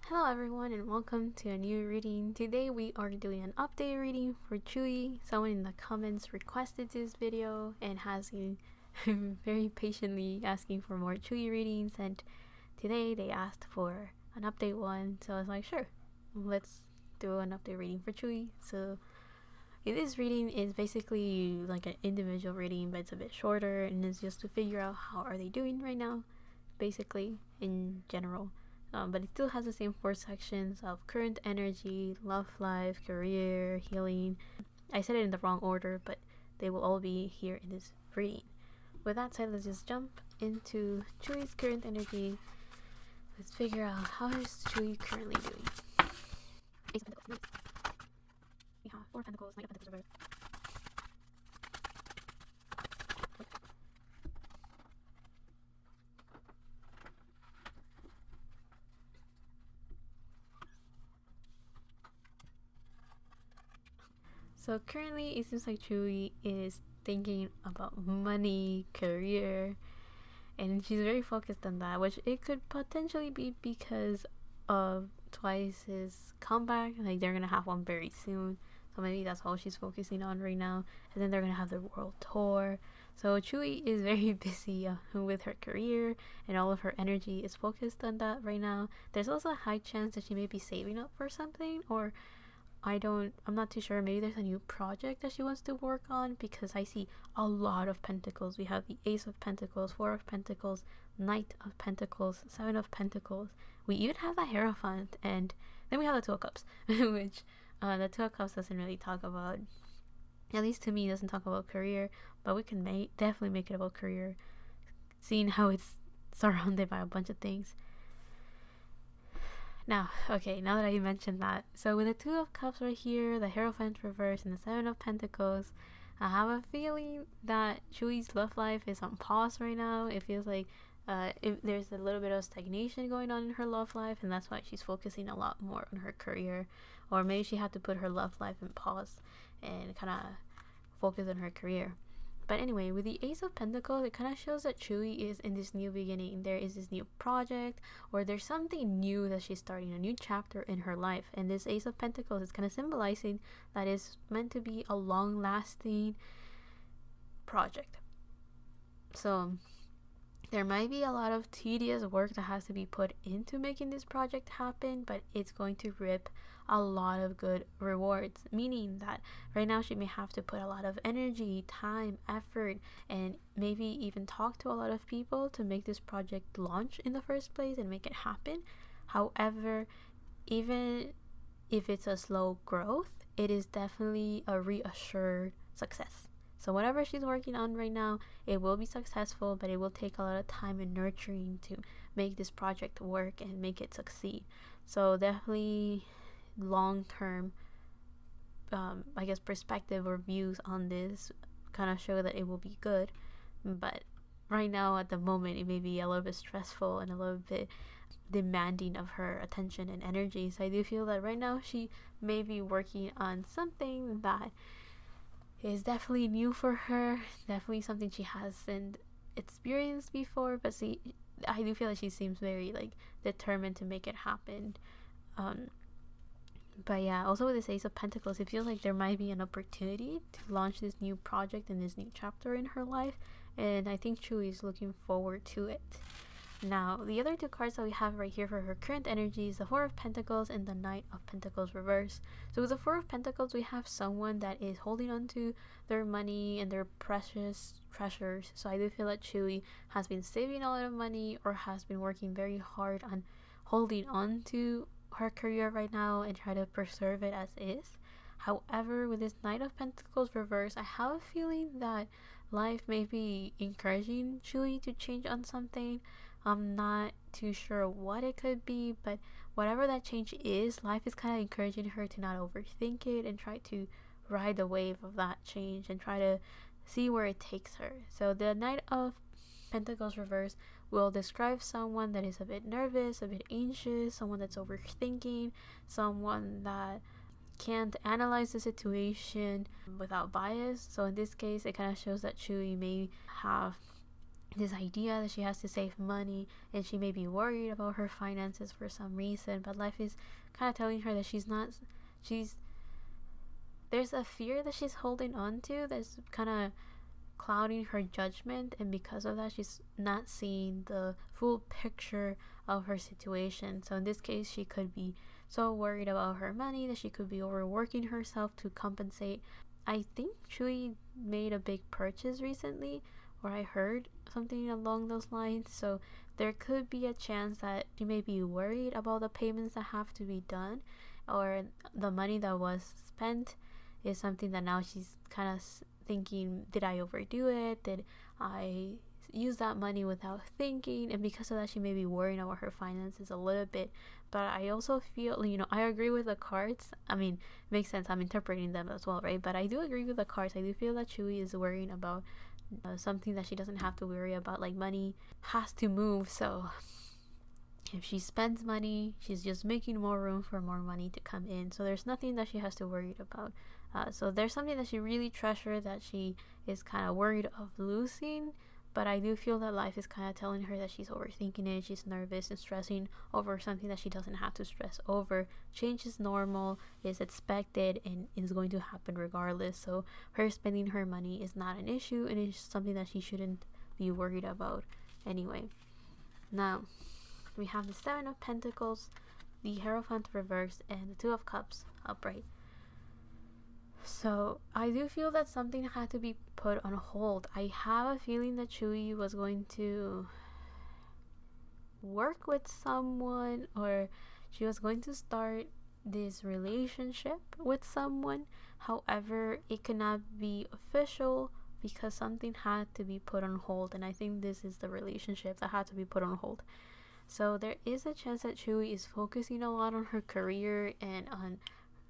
Hello everyone and welcome to a new reading. Today we are doing an update reading for Tzuyu. Someone in the comments requested this video and has been very patiently asking for more Tzuyu readings, and today they asked for an update one, so I was like, sure, let's do an update reading for Tzuyu. So this reading is basically like an individual reading, but it's a bit shorter and it's just to figure out how are they doing right now, basically in general. But it still has the same 4 sections of current energy, love life, career, healing. I said it in the wrong order, but they will all be here in this reading. With that said, let's just jump into Chuyu's current energy. Let's figure out how is Tzuyu currently doing. Ace of Pentacles, nice. We have 4 of Pentacles, Knight of Pentacles reversed. So currently it seems like Tzuyu is thinking about money, career, and she's very focused on that, which it could potentially be because of Twice's comeback. Like they're gonna have one very soon, so maybe that's all she's focusing on right now. And then they're gonna have their world tour. So Tzuyu is very busy with her career, and all of her energy is focused on that right now. There's also a high chance that she may be saving up for something, or I'm not too sure. Maybe there's a new project that she wants to work on, because I see a lot of pentacles. We have the Ace of Pentacles, 4 of Pentacles, Knight of Pentacles, 7 of Pentacles. We even have the Hierophant, and then we have the 2 of Cups, which the 2 of Cups doesn't really talk about, at least to me, doesn't talk about career, but we can definitely make it about career, seeing how it's surrounded by a bunch of things. Now that I mentioned that, so with the 2 of Cups right here, the Hierophant reverse, and the 7 of Pentacles, I have a feeling that Chuyu's love life is on pause right now. It feels like there's a little bit of stagnation going on in her love life, and that's why she's focusing a lot more on her career. Or maybe she had to put her love life in pause and kind of focus on her career. But anyway, with the Ace of Pentacles, it kind of shows that Tzuyu is in this new beginning. There is this new project, or there's something new that she's starting, a new chapter in her life. And this Ace of Pentacles is kind of symbolizing that it's meant to be a long-lasting project. So there might be a lot of tedious work that has to be put into making this project happen, but it's going to reap a lot of good rewards, meaning that right now she may have to put a lot of energy, time, effort, and maybe even talk to a lot of people to make this project launch in the first place and make it happen. However, even if it's a slow growth, it is definitely a reassured success. So whatever she's working on right now, it will be successful, but it will take a lot of time and nurturing to make this project work and make it succeed. So definitely long-term perspective or views on this kind of show that it will be good. But right now, at the moment, it may be a little bit stressful and a little bit demanding of her attention and energy. So I do feel that right now she may be working on something that is definitely new for her, definitely something she hasn't experienced before, but see, I do feel like she seems very determined to make it happen. But yeah, also with this Ace of Pentacles, it feels like there might be an opportunity to launch this new project and this new chapter in her life, and I think Tzuyu is looking forward to it. Now, the other 2 cards that we have right here for her current energy is the 4 of Pentacles and the Knight of Pentacles reverse. So with the 4 of Pentacles, we have someone that is holding on to their money and their precious treasures. So I do feel that Tzuyu has been saving a lot of money, or has been working very hard on holding on to her career right now and try to preserve it as is. However, with this Knight of Pentacles reverse, I have a feeling that life may be encouraging Tzuyu to change on something. I'm not too sure what it could be, but whatever that change is, life is kind of encouraging her to not overthink it and try to ride the wave of that change and try to see where it takes her. So the Knight of Pentacles reverse will describe someone that is a bit nervous, a bit anxious, someone that's overthinking, someone that can't analyze the situation without bias. So in this case, it kind of shows that Tzuyu may have this idea that she has to save money, and she may be worried about her finances for some reason, but life is kind of telling her that there's a fear that she's holding on to that's kind of clouding her judgment, and because of that she's not seeing the full picture of her situation. So in this case, she could be so worried about her money that she could be overworking herself to compensate. I think Tzuyu made a big purchase recently, or I heard something along those lines, so there could be a chance that she may be worried about the payments that have to be done, or the money that was spent is something that now she's kind of thinking, did I overdo it? Did I use that money without thinking? And because of that, she may be worrying about her finances a little bit. But I also feel, I agree with the cards. I mean, it makes sense. I'm interpreting them as well, right? But I do agree with the cards. I do feel that Tzuyu is worrying about something that she doesn't have to worry about. Like, money has to move, so if she spends money, she's just making more room for more money to come in. So there's nothing that she has to worry about. So there's something that she really treasures that she is kind of worried of losing. But I do feel that life is kind of telling her that she's overthinking it. She's nervous and stressing over something that she doesn't have to stress over. Change is normal, is expected, and is going to happen regardless. So her spending her money is not an issue, and it's something that she shouldn't be worried about anyway. Now, we have the Seven of Pentacles, the Hierophant reversed, and the Two of Cups upright. So I do feel that something had to be put on hold. I have a feeling that Tzuyu was going to work with someone, or she was going to start this relationship with someone. However, it could not be official because something had to be put on hold, and I think this is the relationship that had to be put on hold. So there is a chance that Tzuyu is focusing a lot on her career and on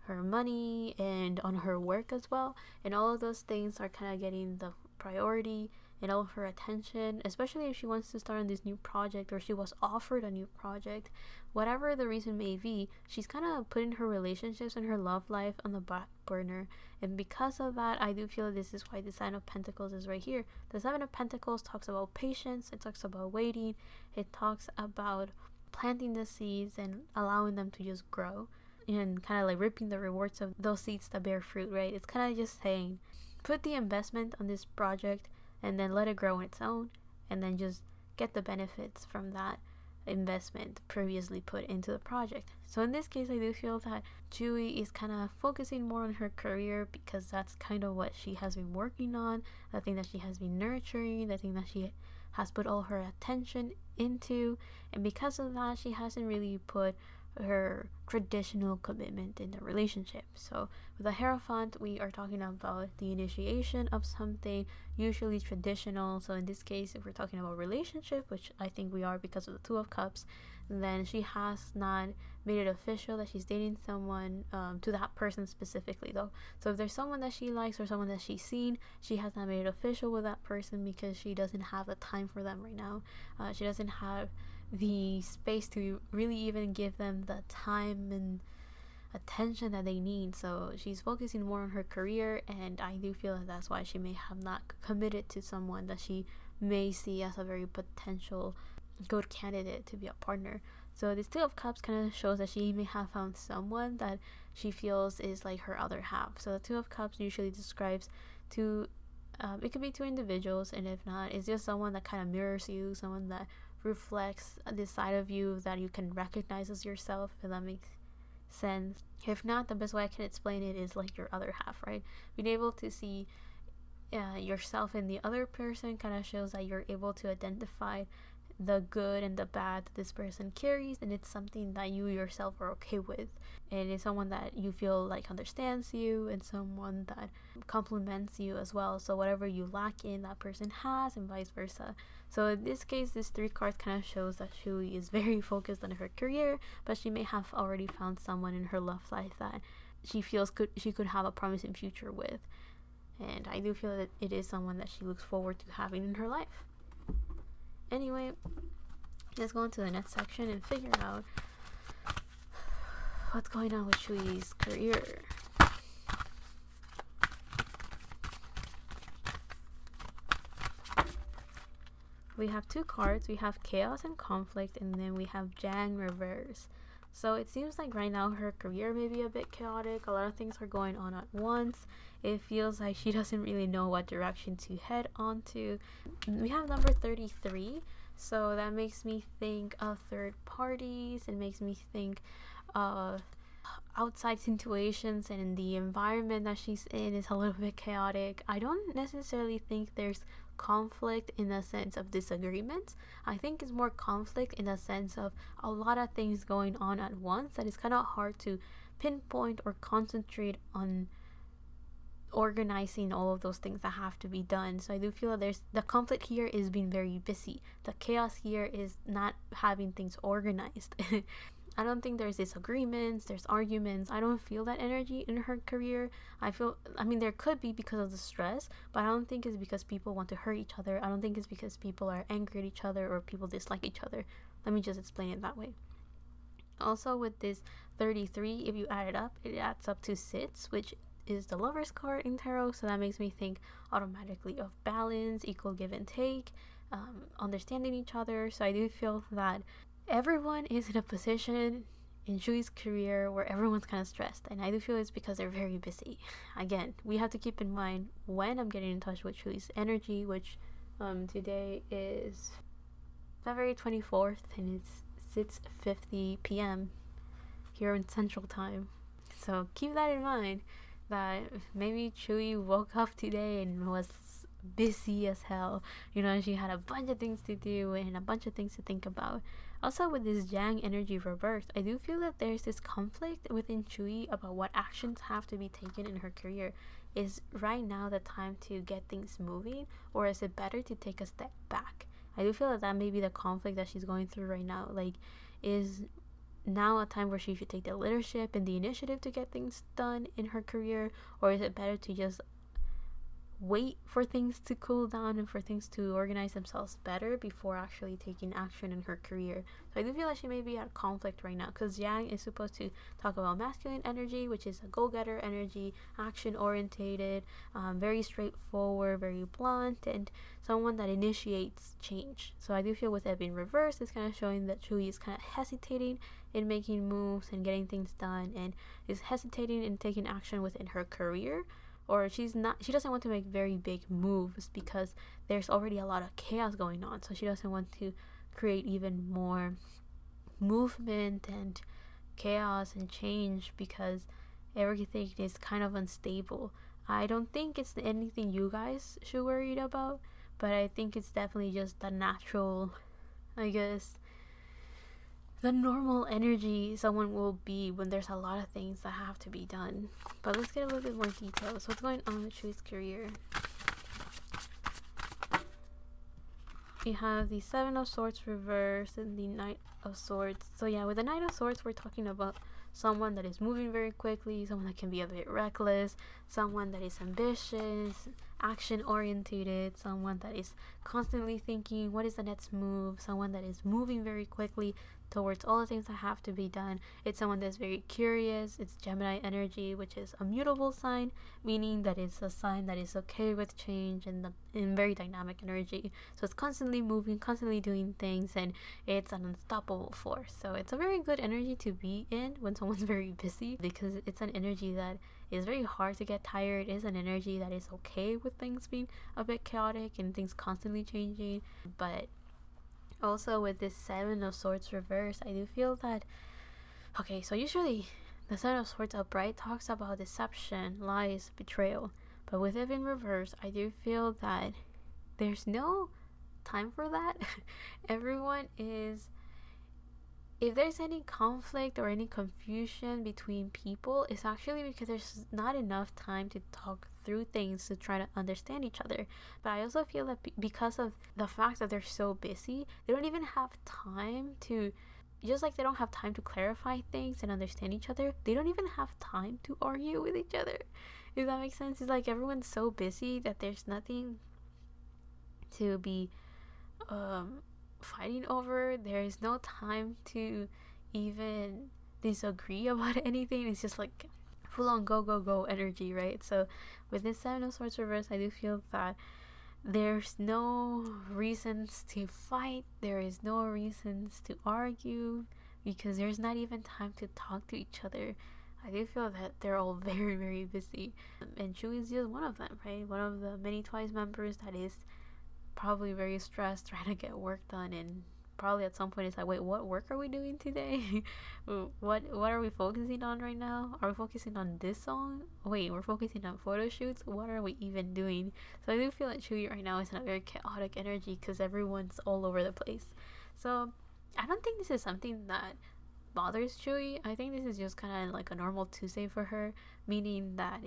her money and on her work as well, and all of those things are kind of getting the priority and all of her attention, especially if she wants to start on this new project, or she was offered a new project. Whatever the reason may be, she's kind of putting her relationships and her love life on the back burner, and because of that, I do feel this is why the Seven of Pentacles is right here. The Seven of Pentacles talks about patience, it talks about waiting, it talks about planting the seeds and allowing them to just grow, and kind of like reaping the rewards of those seeds that bear fruit, right? It's kind of just saying, put the investment on this project and then let it grow on its own, and then just get the benefits from that investment previously put into the project. So in this case, I do feel that Tzuyu is kind of focusing more on her career, because that's kind of what she has been working on, the thing that she has been nurturing, the thing that she has put all her attention into, and because of that, she hasn't really put her traditional commitment in the relationship. So with the Hierophant, we are talking about the initiation of something, usually traditional. So in this case, if we're talking about relationship, which I think we are because of the Two of Cups, then she has not made it official that she's dating someone, to that person specifically though. So if there's someone that she likes or someone that she's seen, she has not made it official with that person because she doesn't have the time for them right now. She doesn't have the space to really even give them the time and attention that they need. So she's focusing more on her career, and I do feel that that's why she may have not committed to someone that she may see as a very potential good candidate to be a partner. So this Two of Cups kind of shows that she may have found someone that she feels is like her other half. So the Two of Cups usually describes two, it could be two individuals, and if not, it's just someone that kind of mirrors you, someone that reflects this side of you that you can recognize as yourself, if that makes sense. If not, the best way I can explain it is like your other half, right? Being able to see yourself in the other person kind of shows that you're able to identify the good and the bad that this person carries, and it's something that you yourself are okay with, and it's someone that you feel like understands you, and someone that complements you as well. So whatever you lack in, that person has, and vice versa. So in this case, this three cards kind of shows that Tzuyu is very focused on her career, but she may have already found someone in her love life that she feels she could have a promising future with, and I do feel that it is someone that she looks forward to having in her life. Anyway, let's go into the next section and figure out what's going on with Chuyu's career. we have two cards. We have chaos and conflict, and then we have Jang reverse. So it seems like right now her career may be a bit chaotic. A lot of things are going on at once. It feels like she doesn't really know what direction to head onto. We have number 33. So that makes me think of third parties. It makes me think of outside situations, and the environment that she's in is a little bit chaotic. I don't necessarily think there's conflict in the sense of disagreements. I think it's more conflict in the sense of a lot of things going on at once that it's kind of hard to pinpoint or concentrate on organizing all of those things that have to be done. So I do feel that there's the conflict here is being very busy. The chaos here is not having things organized. I don't think there's disagreements, there's arguments. I don't feel that energy in her career. I mean, there could be because of the stress, but I don't think it's because people want to hurt each other. I don't think it's because people are angry at each other or people dislike each other. Let me just explain it that way. Also, with this 33, if you add it up, it adds up to 6, which is the Lover's card in tarot. So that makes me think automatically of balance, equal give and take, understanding each other. So I do feel that everyone is in a position in Chuy's career where everyone's kind of stressed, and I do feel it's because they're very busy. Again, we have to keep in mind when I'm getting in touch with Chuy's energy, which today is February 24th, and it's 6:50 p.m. here in Central Time. So keep that in mind, that maybe Chuy woke up today and was busy as hell. You know, she had a bunch of things to do and a bunch of things to think about. Also, with this Yang energy reversed, I do feel that there's this conflict within Chuy about what actions have to be taken in her career. Is right now the time to get things moving, or is it better to take a step back? I do feel that that may be the conflict that she's going through right now. Like, is now a time where she should take the leadership and the initiative to get things done in her career, or is it better to just wait for things to cool down and for things to organize themselves better before actually taking action in her career? So I do feel like she may be at conflict right now, because Yang is supposed to talk about masculine energy, which is a go-getter energy, action orientated, very straightforward, very blunt, and someone that initiates change. So I do feel with it being reversed, it's kind of showing that Chuy is kind of hesitating in making moves and getting things done, and is hesitating in taking action within her career. Or she doesn't want to make very big moves because there's already a lot of chaos going on. So she doesn't want to create even more movement and chaos and change because everything is kind of unstable. I don't think it's anything you guys should worry about, but I think it's definitely just the natural, I guess, the normal energy someone will be when there's a lot of things that have to be done. But let's get a little bit more details. What's going on with Chuy's career? We have the Seven of Swords reversed and the Knight of Swords. So yeah, with the Knight of Swords, we're talking about someone that is moving very quickly, someone that can be a bit reckless, someone that is ambitious, action orientated, someone that is constantly thinking what is the next move, someone that is moving very quickly towards all the things that have to be done. It's someone that's very curious. It's Gemini energy, which is a mutable sign, meaning that it's a sign that is okay with change and very dynamic energy. So it's constantly moving, constantly doing things, and it's an unstoppable force. So it's a very good energy to be in when someone's very busy, because it's an energy that is very hard to get tired. It's an energy that is okay with things being a bit chaotic and things constantly changing. But also with this Seven of Swords reverse, I do feel that, okay, so usually the Seven of Swords upright talks about deception, lies, betrayal, but with it in reverse, I do feel that there's no time for that. Everyone is, if there's any conflict or any confusion between people, it's actually because there's not enough time to talk through things to try to understand each other. But I also feel that because of the fact that they're so busy, they don't even have time to, just like they don't have time to clarify things and understand each other, they don't even have time to argue with each other. If that makes sense. It's like everyone's so busy that there's nothing to be fighting over. There is no time to even disagree about anything. It's just like full on go go go energy, right? So with this Seven of Swords reverse, I do feel that there's no reasons to fight, there is no reasons to argue, because there's not even time to talk to each other. I do feel that they're all very, very busy. And Chewie is just one of them, right? One of the many Twice members that is probably very stressed trying to get work done, and probably at some point it's like, wait, what work are we doing today? what are we focusing on right now? Are we focusing on this song? Wait, we're focusing on photo shoots? What are we even doing? So I do feel like Chewie right now is in a very chaotic energy because everyone's all over the place. So I don't think this is something that bothers Chewie. I think this is just kind of like a normal Tuesday for her, meaning that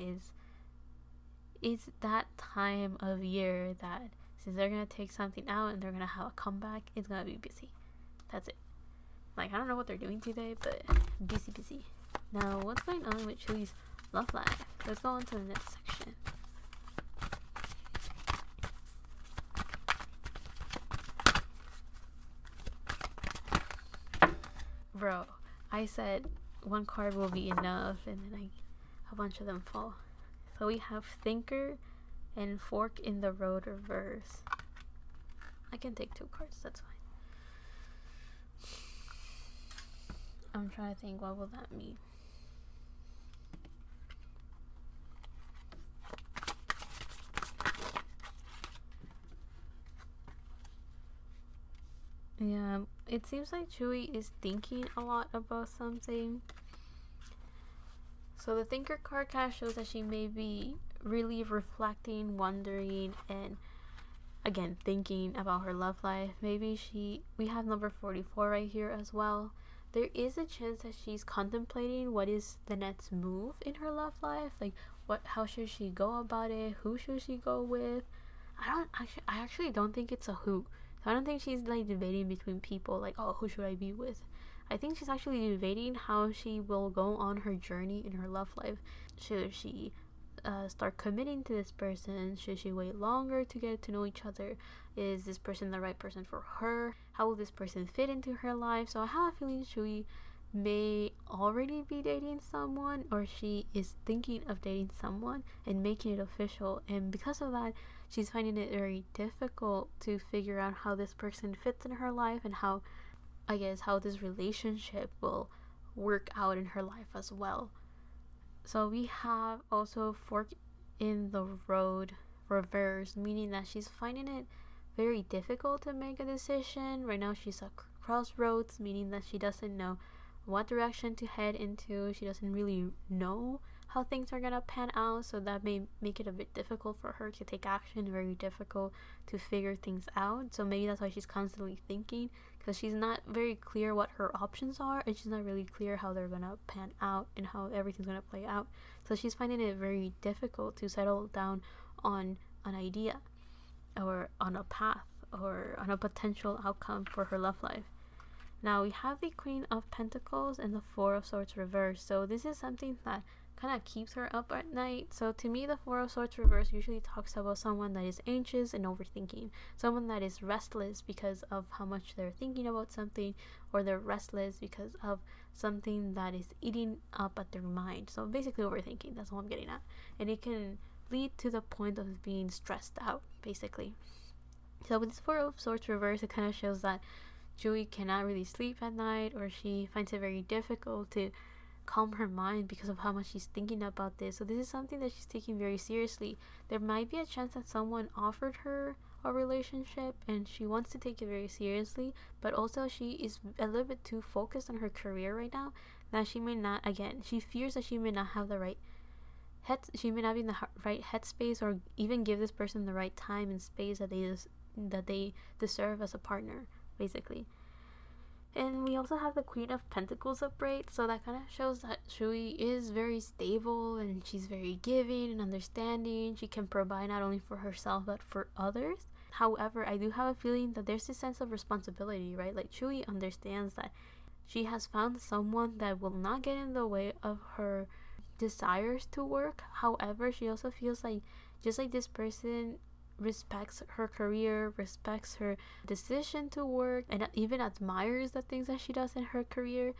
it's that time of year that since they're gonna take something out and they're gonna have a comeback, it's gonna be busy. That's it. Like, I don't know what they're doing today, but busy. Now, what's going on with Chewie's love life? Let's go on to the next section. Bro, I said one card will be enough, and then a bunch of them fall. So we have Thinker and Fork in the Road reverse. I can take 2 cards, that's fine. I'm trying to think, what will that mean? Yeah, it seems like Chewie is thinking a lot about something. So the Thinker card kind of shows that she may be really reflecting, wondering, and again thinking about her love life. Maybe we have number 44 right here as well. There is a chance that she's contemplating what is the next move in her love life. Like, how should she go about it? Who should she go with? I actually don't think it's a who. So I don't think she's like debating between people, like, oh, who should I be with? I think she's actually debating how she will go on her journey in her love life. Should she start committing to this person? Should she wait longer to get to know each other? Is this person the right person for her? How will this person fit into her life? So I have a feeling Chewie may already be dating someone, or she is thinking of dating someone and making it official, and because of that she's finding it very difficult to figure out how this person fits in her life and how this relationship will work out in her life as well. So we have also Fork in the Road reverse, meaning that she's finding it very difficult to make a decision. Right now she's at crossroads, meaning that she doesn't know what direction to head into. She doesn't really know how things are gonna pan out, so that may make it a bit difficult for her to take action, very difficult to figure things out. So maybe that's why she's constantly thinking, because she's not very clear what her options are, and she's not really clear how they're gonna pan out and how everything's gonna play out. So she's finding it very difficult to settle down on an idea or on a path or on a potential outcome for her love life. Now we have the Queen of Pentacles and the Four of Swords reversed. So this is something that kind of keeps her up at night. So to me, the Four of Swords reverse usually talks about someone that is anxious and overthinking, someone that is restless because of how much they're thinking about something, or they're restless because of something that is eating up at their mind. So basically overthinking, that's what I'm getting at, and it can lead to the point of being stressed out, basically. So with this Four of Swords reverse, it kind of shows that Chewie cannot really sleep at night, or she finds it very difficult to calm her mind because of how much she's thinking about this. So this is something that she's taking very seriously. There might be a chance that someone offered her a relationship and she wants to take it very seriously, but also she is a little bit too focused on her career right now that she may not, again, she fears that she may not have the right she may not be in the right headspace, or even give this person the right time and space that they deserve as a partner, basically. And we also have the Queen of Pentacles upright, so that kind of shows that Chewie is very stable and she's very giving and understanding. She can provide not only for herself but for others. However, I do have a feeling that there's this sense of responsibility, right? Like, Chewie understands that she has found someone that will not get in the way of her desires to work. However, she also feels like, just like this person respects her career, respects her decision to work, and even admires the things that she does in her career,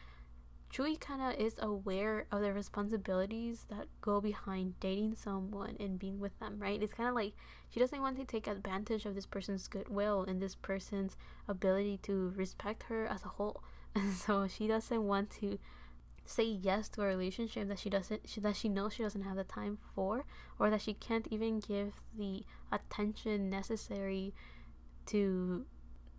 Chui kind of is aware of the responsibilities that go behind dating someone and being with them, right? It's kind of like she doesn't want to take advantage of this person's goodwill and this person's ability to respect her as a whole. And so she doesn't want to say yes to a relationship that she knows she doesn't have the time for, or that she can't even give the attention necessary to,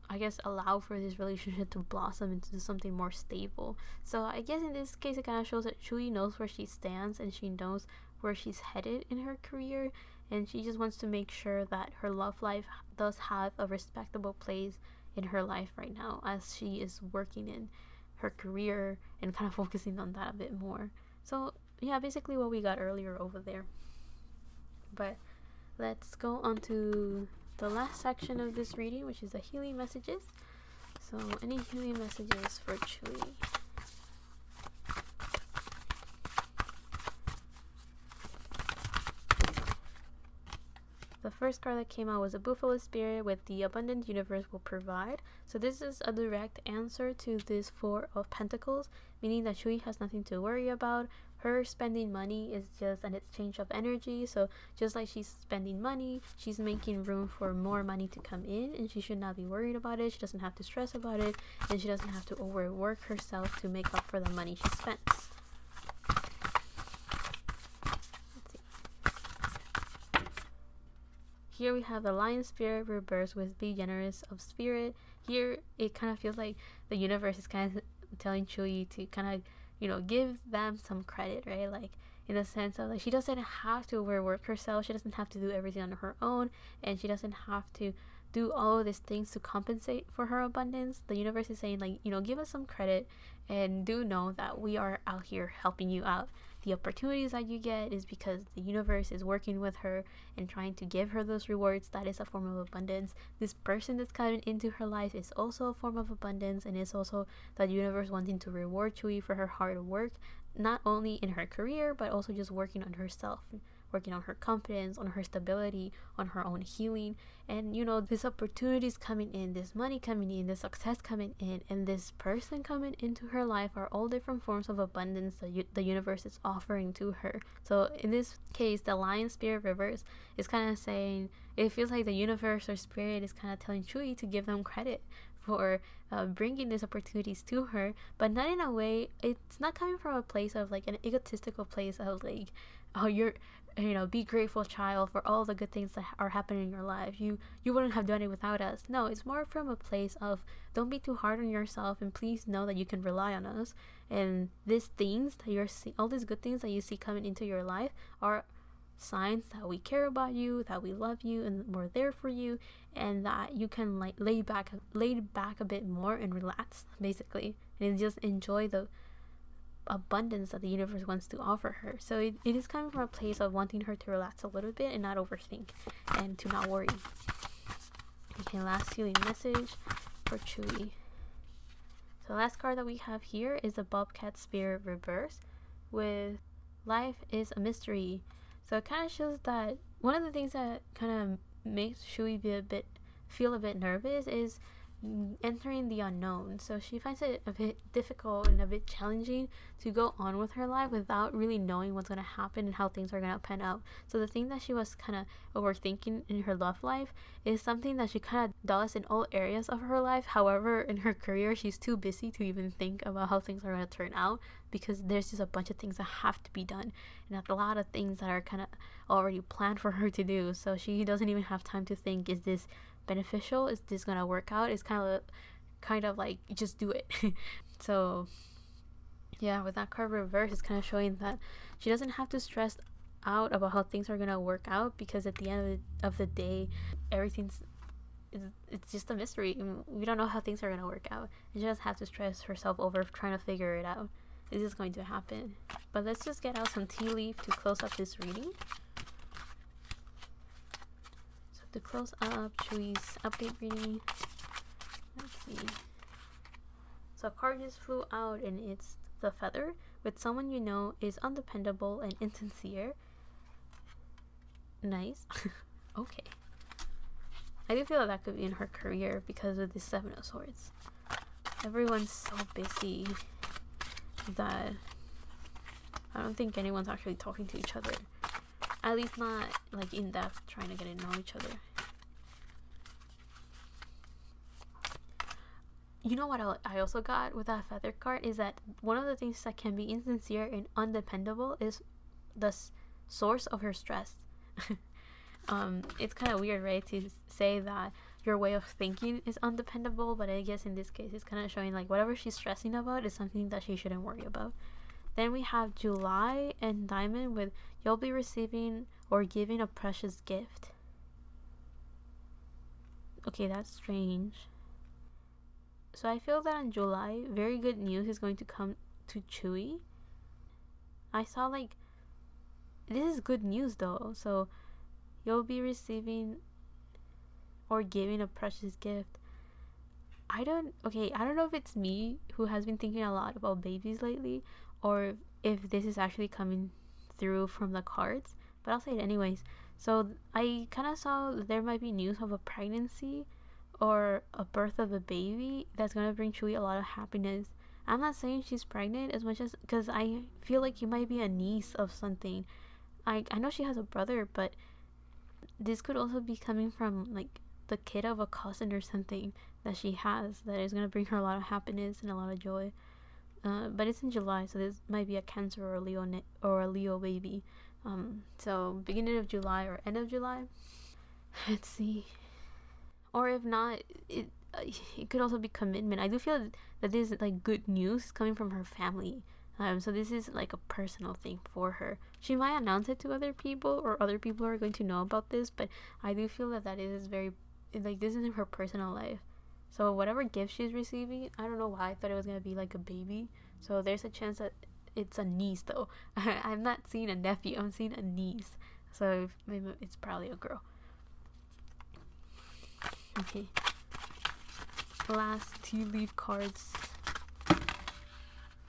I guess, allow for this relationship to blossom into something more stable. So I guess in this case it kind of shows that Chui knows where she stands and she knows where she's headed in her career, and she just wants to make sure that her love life does have a respectable place in her life right now as she is working in her career and kind of focusing on that a bit more. So yeah, basically what we got earlier over there. But let's go on to the last section of this reading, which is the healing messages. So any healing messages for Chui? The first card that came out was a Buffalo Spirit with the abundant universe will provide. So this is a direct answer to this Four of Pentacles, meaning that Chui has nothing to worry about. Her spending money is just an exchange of energy. So just like she's spending money, she's making room for more money to come in, and she should not be worried about it. She doesn't have to stress about it, and she doesn't have to overwork herself to make up for the money she spends. Here we have the Lion Spirit reversed with Be Generous of Spirit. Here it kind of feels like the universe is kind of telling Chui to kind of, give them some credit, right? Like in the sense of like she doesn't have to overwork herself. She doesn't have to do everything on her own, and she doesn't have to do all of these things to compensate for her abundance. The universe is saying like, give us some credit, and do know that we are out here helping you out. The opportunities that you get is because the universe is working with her and trying to give her those rewards. That is a form of abundance. This person that's coming into her life is also a form of abundance, and it's also the universe wanting to reward Chui for her hard work, not only in her career but also just working on herself, working on her confidence, on her stability, on her own healing. And this opportunities coming in, this money coming in, this success coming in, and this person coming into her life are all different forms of abundance that the universe is offering to her. So in this case, the Lion Spirit reverse is kind of saying, it feels like the universe or spirit is kind of telling Chui to give them credit for bringing these opportunities to her, but not in a way, it's not coming from a place of like an egotistical place of like, oh, you're be grateful, child, for all the good things that are happening in your life. You wouldn't have done it without us. No, it's more from a place of don't be too hard on yourself, and please know that you can rely on us. And these things that you're seeing, all these good things that you see coming into your life, are signs that we care about you, that we love you, and we're there for you, and that you can like lay back a bit more and relax, basically, and just enjoy the abundance that the universe wants to offer her. So it is coming from a place of wanting her to relax a little bit and not overthink and to not worry. Okay, last healing message for Chui. So the last card that we have here is the Bobcat Spirit reverse with Life is a Mystery. So it kind of shows that one of the things that kind of makes Chui feel a bit nervous is entering the unknown. So she finds it a bit difficult and a bit challenging to go on with her life without really knowing what's going to happen and how things are going to pan out. So the thing that she was kind of overthinking in her love life is something that she kind of does in all areas of her life. However, in her career, she's too busy to even think about how things are going to turn out, because there's just a bunch of things that have to be done and a lot of things that are kind of already planned for her to do. So she doesn't even have time to think, is this beneficial, is this gonna work out? It's kind of like just do it. So yeah, with that card reverse, it's kind of showing that she doesn't have to stress out about how things are gonna work out, because at the end of the day, it's just a mystery. We don't know how things are gonna work out, and she doesn't have to stress herself over trying to figure it out. This is going to happen. But let's just get out some tea leaf to close up this reading. To close up Chui's update reading, let's see. So a card just flew out, and it's the Feather. With someone you know is undependable and insincere. Nice. Okay. I do feel that could be in her career because of the Seven of Swords. Everyone's so busy. that I don't think anyone's actually talking to each other. At least not like in depth, trying to get to know each other. You know what I also got with that feather card is that one of the things that can be insincere and undependable is the source of her stress. It's kind of weird, right, to say that your way of thinking is undependable, but I guess in this case it's kind of showing like whatever she's stressing about is something that she shouldn't worry about. Then we have July and Diamond with you'll be receiving or giving a precious gift. Okay, that's strange. So I feel that in July, very good news is going to come to Chewy. I saw like, this is good news though. So you'll be receiving or giving a precious gift. I don't know if it's me who has been thinking a lot about babies lately, or if this is actually coming through from the cards, but I'll say it anyways. So I kind of saw that there might be news of a pregnancy or a birth of a baby that's going to bring Chewy a lot of happiness. I'm not saying she's pregnant as much as, because I feel like you might be a niece of something. I know she has a brother, but this could also be coming from like the kid of a cousin or something that she has that is going to bring her a lot of happiness and a lot of joy. But it's in July, so this might be a Cancer or a Leo baby. So beginning of July or end of July. Let's see. Or if not, it could also be commitment. I do feel that this is like good news coming from her family. So this is like a personal thing for her. She might announce it to other people, or other people are going to know about this, but I do feel that is very, like, this is in her personal life. So whatever gift she's receiving, I don't know why I thought it was going to be like a baby. So there's a chance that it's a niece though. I'm not seeing a nephew, I'm seeing a niece. So maybe it's probably a girl. Okay. Last tea leaf cards.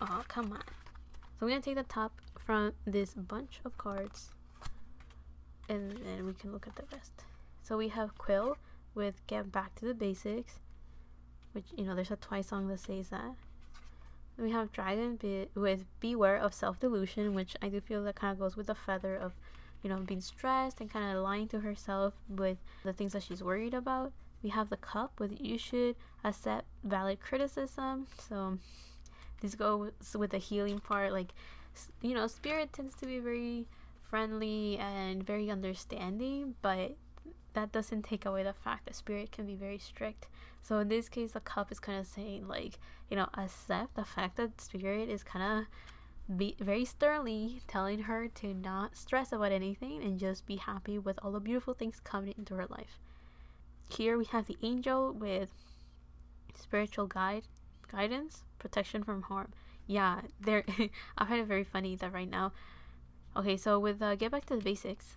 Oh, come on. So I'm going to take the top from this bunch of cards, and then we can look at the rest. So we have Quill with Get Back to the Basics, which, you know, there's a Twice song that says that. Then we have Dragon with Beware of Self-Delusion, which I do feel that kind of goes with the feather of, you know, being stressed and kind of lying to herself with the things that she's worried about. We have the Cup with You Should Accept Valid Criticism. So this goes with the healing part. Like, you know, Spirit tends to be very friendly and very understanding, but that doesn't take away the fact that Spirit can be very strict. So in this case, the Cup is kind of saying, like, you know, accept the fact that Spirit is kind of very sternly telling her to not stress about anything and just be happy with all the beautiful things coming into her life. Here we have the Angel with spiritual guidance, protection from harm. Yeah, I find it very funny that right now. Okay, so with Get Back to the Basics,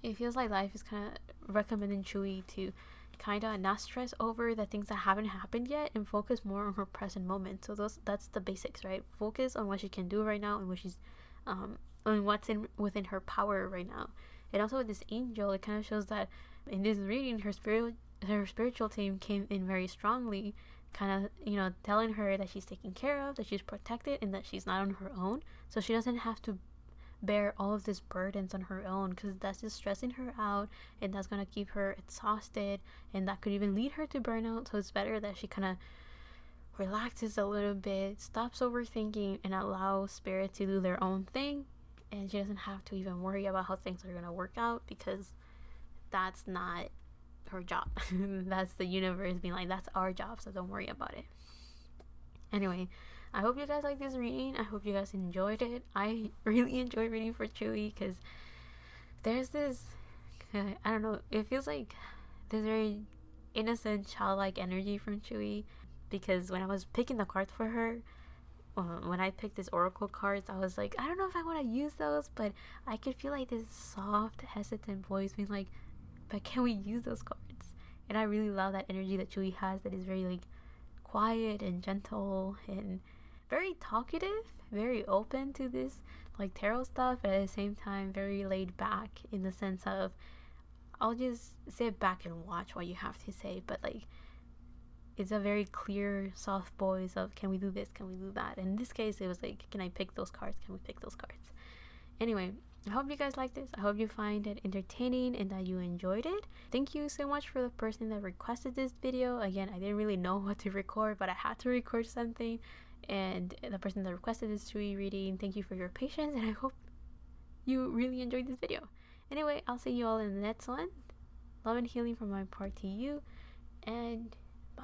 it feels like life is kind of recommending Chewy to kind of not stress over the things that haven't happened yet and focus more on her present moment. So that's the basics, right? Focus on what she can do right now and what she's on what's within her power right now. And also with this Angel, it kind of shows that in this reading, her spiritual team came in very strongly, kind of, you know, telling her that she's taken care of, that she's protected, and that she's not on her own. So she doesn't have to bear all of these burdens on her own, because that's just stressing her out, and that's going to keep her exhausted, and that could even lead her to burnout. So it's better that she kind of relaxes a little bit, stops overthinking, and allows Spirit to do their own thing, and she doesn't have to even worry about how things are going to work out, because that's not her job. That's the universe being like, that's our job, so don't worry about it. Anyway, I hope you guys like this reading. I hope you guys enjoyed it. I really enjoy reading for Chewy because there's this, I don't know, it feels like this very innocent, childlike energy from Chewy, because when I was picking the cards for her, when I picked these oracle cards, I was like, I don't know if I want to use those, but I could feel like this soft, hesitant voice being like, but can we use those cards? And I really love that energy that Chewy has, that is very like quiet and gentle and very talkative, very open to this like tarot stuff, but at the same time very laid back, in the sense of I'll just sit back and watch what you have to say, but like it's a very clear, soft voice of, can we do this? Can we do that? And in this case, it was like, can I pick those cards? Can we pick those cards? Anyway, I hope you guys like this. I hope you find it entertaining and that you enjoyed it. Thank you so much for the person that requested this video. Again, I didn't really know what to record, but I had to record something. And the person that requested this Tzuyu reading, thank you for your patience, and I hope you really enjoyed this video. Anyway, I'll see you all in the next one. Love and healing from my part to you, and bye.